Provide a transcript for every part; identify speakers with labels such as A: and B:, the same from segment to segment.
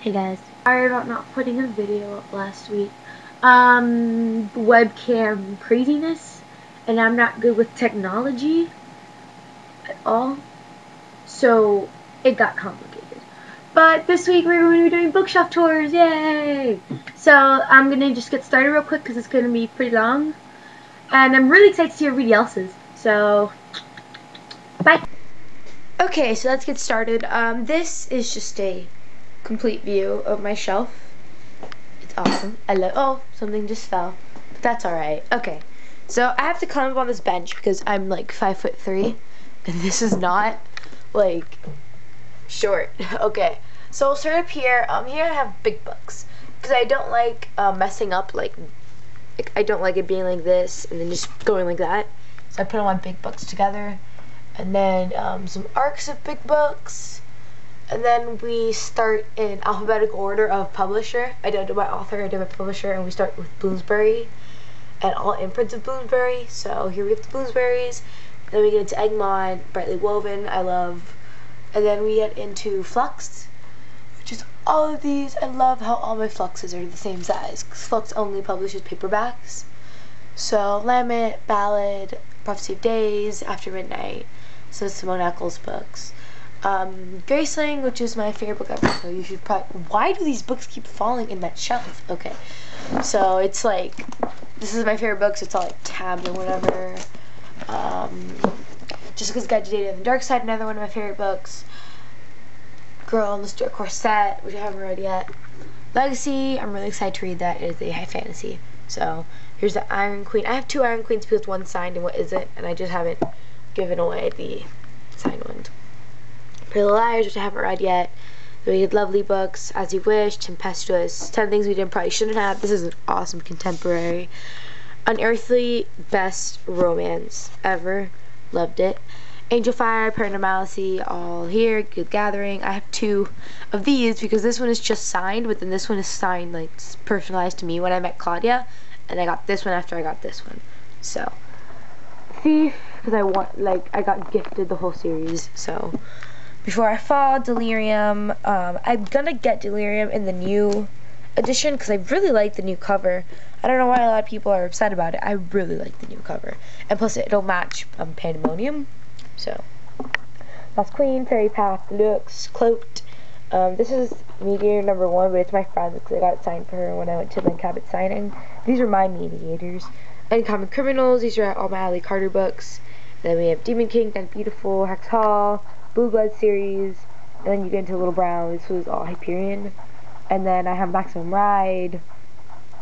A: Hey guys. Sorry about not putting a video up last week. Webcam craziness, and I'm not good with technology at all, so it got complicated. But this week we're going to be doing bookshelf tours, yay! So I'm going to just get started real quick because it's going to be pretty long. And I'm really excited to see everybody else's, so bye! Okay, so let's get started. This is just a complete view of my shelf. It's awesome. Oh, something just fell, but that's alright. Okay, so I have to climb up on this bench because I'm like 5'3", and this is not like short. Okay, so we'll start up here. Here I have big books because I don't like messing up, like I don't like it being like this and then just going like that. So I put all my big books together, and then some arcs of big books. And then we start in alphabetical order of publisher. I don't do my author, I do my publisher, and we start with Bloomsbury and all imprints of Bloomsbury. So here we have the Bloomsburys. Then we get into Egmont, Brightly Woven, I love. And then we get into Flux, which is all of these. I love how all my Fluxes are the same size, because Flux only publishes paperbacks. So Lament, Ballad, Prophecy of Days, After Midnight, so Simone Eccles books. Graceling, which is my favorite book ever, so you should probably... Why do these books keep falling in that shelf? Okay, so it's like, this is my favorite book, so it's all like tabs or whatever. Jessica's Guide to Dating on the Dark Side, another one of my favorite books. Girl in the Stuart Corset, which I haven't read yet. Legacy, I'm really excited to read that. It is a high fantasy. So, here's the Iron Queen. I have two Iron Queens because one's signed and what isn't, and I just haven't given away the signed ones. Pretty Little Liars, which I haven't read yet. We had lovely books, As You Wish, Tempestuous, 10 Things We Did Probably Shouldn't Have. This is an awesome contemporary. Unearthly, best romance ever. Loved it. Angel Fire, Paranormality, all here. Good Gathering. I have two of these because this one is just signed, but then this one is signed, like, personalized to me when I met Claudia, and I got this one after I got this one. So, Thief, because I got gifted the whole series, so... Before I Fall, Delirium. I'm gonna get Delirium in the new edition because I really like the new cover. I don't know why a lot of people are upset about it. I really like the new cover, and plus it'll match Pandemonium. So Lost Queen, Fairy Path, Deluxe, Cloaked. This is Mediator number 1, but it's my friend's because I got it signed for her when I went to Lynn Cabot signing. These are my mediators. Uncommon Criminals. These are all my Ally Carter books. And then we have Demon King, Then Beautiful, Hex Hall, Blue Blood series, and then you get into Little Brown. This was all Hyperion. And then I have Maximum Ride,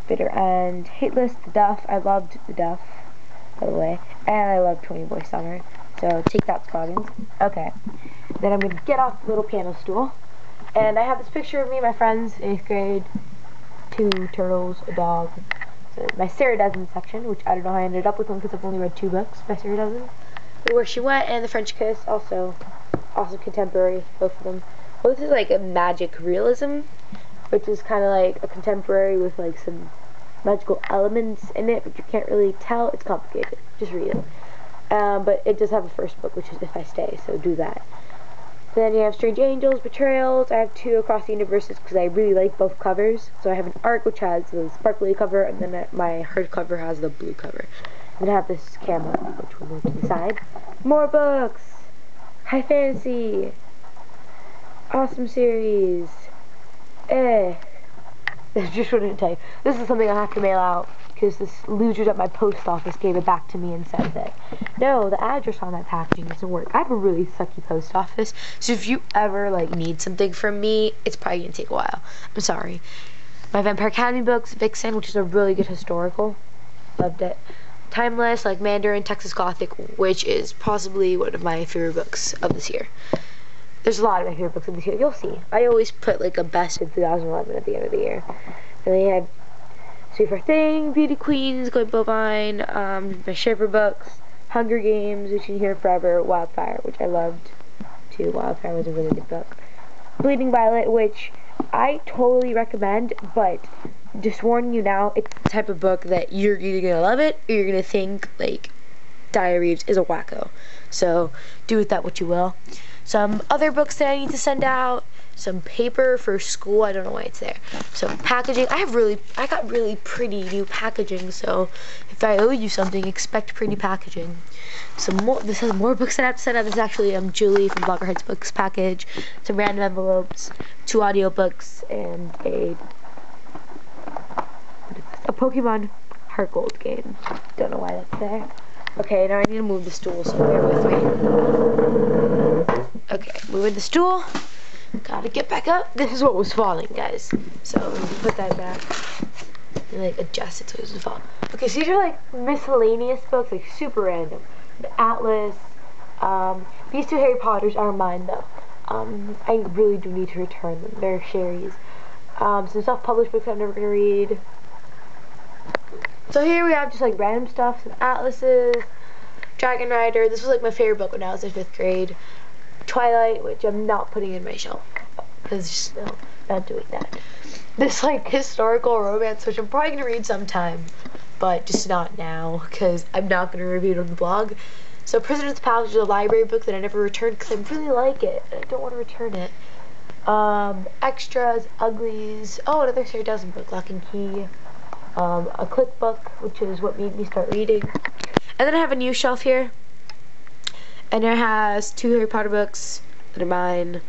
A: Bitter End, Hate List, The Duff. I loved The Duff, by the way. And I love 20 Boy Summer. So take that, Scoggins. Okay. Then I'm going to get off the little piano stool. And I have this picture of me and my friends in 8th grade. 2 turtles, a dog. So my Sarah Dozen section, which I don't know how I ended up with one because I've only read 2 books by Sarah Dozen. Where She Went and The French Kiss, also contemporary, both of them. Well, this is like a magic realism, which is kind of like a contemporary with like some magical elements in it, but you can't really tell. It's complicated. Just read it. But it does have a first book, which is If I Stay, so do that. Then you have Strange Angels, Betrayals. I have 2 Across the Universes because I really like both covers. So I have an ARC, which has the sparkly cover, and then my hardcover has the blue cover. And then I have this camera, which will move to the side. More books! High fantasy, awesome series. That's just what I tell you. This is something I have to mail out because this losers at my post office gave it back to me and said that no, the address on that packaging doesn't work. I have a really sucky post office, so if you ever like need something from me, it's probably gonna take a while. I'm sorry. My Vampire Academy books, Vixen, which is a really good historical. Loved it. Timeless, like Mandarin, Texas Gothic, which is possibly one of my favorite books of this year. There's a lot of my favorite books of this year. You'll see. I always put like a best of 2011 at the end of the year. Then we have Sweet for Thing, Beauty Queens, Going Bovine, my Shiver books, Hunger Games, which you can hear forever, Wildfire, which I loved too. Wildfire was a really good book. Bleeding Violet, which I totally recommend, but just warning you now, it's the type of book that you're either going to love it or you're going to think, like, Daya Reeves is a wacko. So, do with that what you will. Some other books that I need to send out. some paper for school. I don't know why it's there. So packaging. I got really pretty new packaging. So if I owe you something, expect pretty packaging. Some more. This has more books that I have to send out. This is actually Julie from Bloggerheads Books package. Some random envelopes, 2 audiobooks, and a Pokemon Heart Gold game. Don't know why that's there. Okay, now I need to move the stool, so bear with me. Okay, moving the stool. Gotta get back up. This is what was falling, guys. So put that back and like adjust it so it doesn't fall. Okay, so these are like miscellaneous books, like super random. The Atlas. These 2 Harry Potters are mine though. I really do need to return them. They're Sherry's. Some self-published books I'm never gonna read. So here we have just like random stuff, some atlases, Dragon Rider. This was like my favorite book when I was in 5th grade. Twilight, which I'm not putting in my shelf because just no, not doing that. This like historical romance, which I'm probably gonna read sometime, but just not now because I'm not gonna review it on the blog. So Prisoner's Palace is a library book that I never returned because I really like it and I don't want to return it. Extras, Uglies. Oh, another Sarah Dawson book, Lock and Key. A click book, which is what made me start reading. And then I have a new shelf here. And it has 2 Harry Potter books that are mine.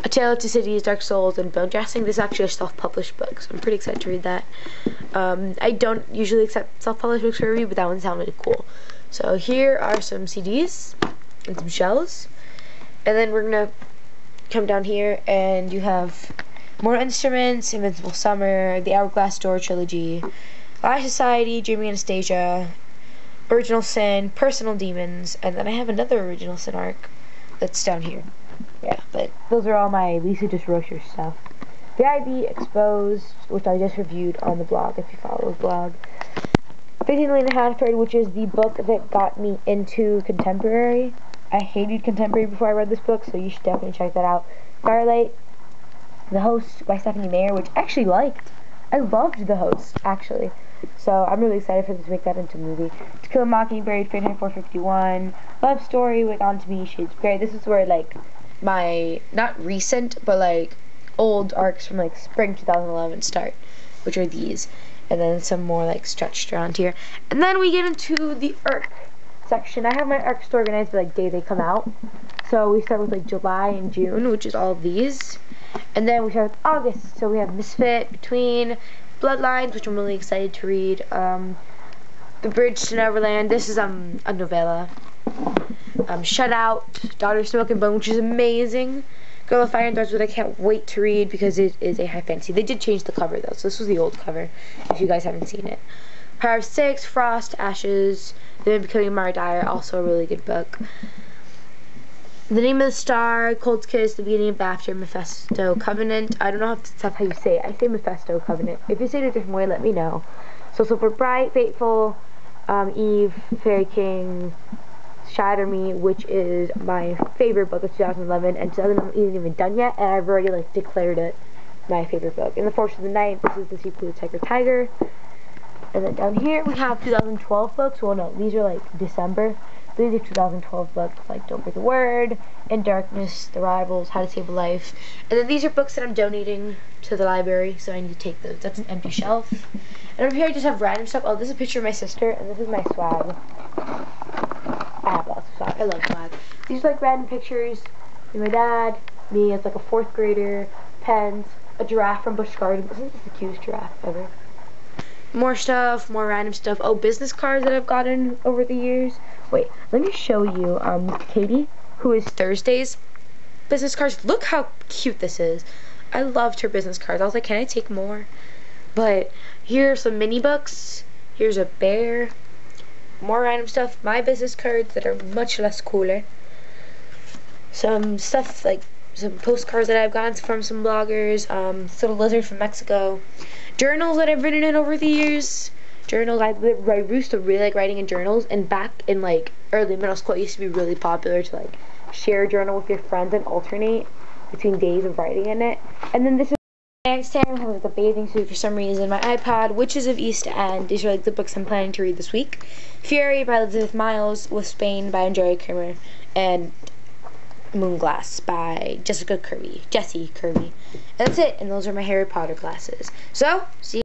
A: A Tale of Two Cities, Dark Souls, and Bone Jousting. This is actually a self-published book, so I'm pretty excited to read that. I don't usually accept self-published books for review, but that one sounded cool. So here are some CDs and some shells. And then we're going to come down here, and you have more instruments, Invincible Summer, the Hourglass Door trilogy, Live Society, Dreaming Anastasia, Original Sin, Personal Demons, and then I have another Original Sin arc that's down here. Yeah, but those are all my Lisa Dishrocher stuff. The IB Exposed, which I just reviewed on the blog if you follow the blog. 15 Lane and Hanford, which is the book that got me into contemporary. I hated contemporary before I read this book, so you should definitely check that out. Firelight, The Host by Stephanie Meyer, which I actually liked. I loved The Host, actually. So I'm really excited for this to make that into a movie. To Kill a Mockingbird, Fahrenheit 451, Love Story with On to Me, Shades of Grey. This is where like my not recent but like old arcs from like spring 2011 start, which are these, and then some more like stretched around here. And then we get into the ARC section. I have my ARCs organized by like day they come out. So we start with like July and June, which is all of these. And then we start with August. So we have Misfit, Between, Bloodlines, which I'm really excited to read. The Bridge to Neverland. This is a novella. Shut Out, Daughter of Smoke and Bone, which is amazing. Girl of Fire and Threads, which I can't wait to read because it is a high fantasy. They did change the cover though, so this was the old cover if you guys haven't seen it. Power of Six, Frost, Ashes, Then Becoming Mara Dyer, also a really good book. The Name of the Star, Cold Kiss, The Beginning of After, Mephisto, Covenant. I don't know if that's how you say it. I say Mephisto, Covenant. If you say it a different way, let me know. So for Bright, Fateful, Eve, Fairy King, Shatter Me, which is my favorite book of 2011, and 2011 isn't even done yet, and I've already like declared it my favorite book. In the Force of the Night, this is the sequel to Tiger. And then down here we have 2012 books. Well, no, these are like December. These are 2012 books like Don't Break the Word, In Darkness, The Rivals, How to Save a Life. And then these are books that I'm donating to the library, so I need to take those. That's an empty shelf. And over here I just have random stuff. Oh, this is a picture of my sister, and this is my swag. I have lots of swag. I love swag. These are like random pictures of my dad, me as like a 4th grader, pens, a giraffe from Busch Gardens. Isn't this the cutest giraffe ever? More stuff, more random stuff. Oh, business cards that I've gotten over the years. Wait, let me show you Katie, who is Thursday's business cards. Look how cute this is. I loved her business cards. I was like, can I take more? But here are some mini books. Here's a bear. More random stuff. My business cards that are much less cooler. Some stuff like some postcards that I've gotten from some bloggers. Little lizard from Mexico. Journals that I've written in over the years. Journals. I used to really like writing in journals, and back in like early middle school it used to be really popular to like share a journal with your friends and alternate between days of writing in it. And then this is next time I have like a bathing suit for some reason, my iPod, Witches of East End. These are like the books I'm planning to read this week. Fury by Elizabeth Miles, With Spain by Andrea Kramer, and Moonglass by Jessie Kirby. And that's it. And those are my Harry Potter glasses. So, see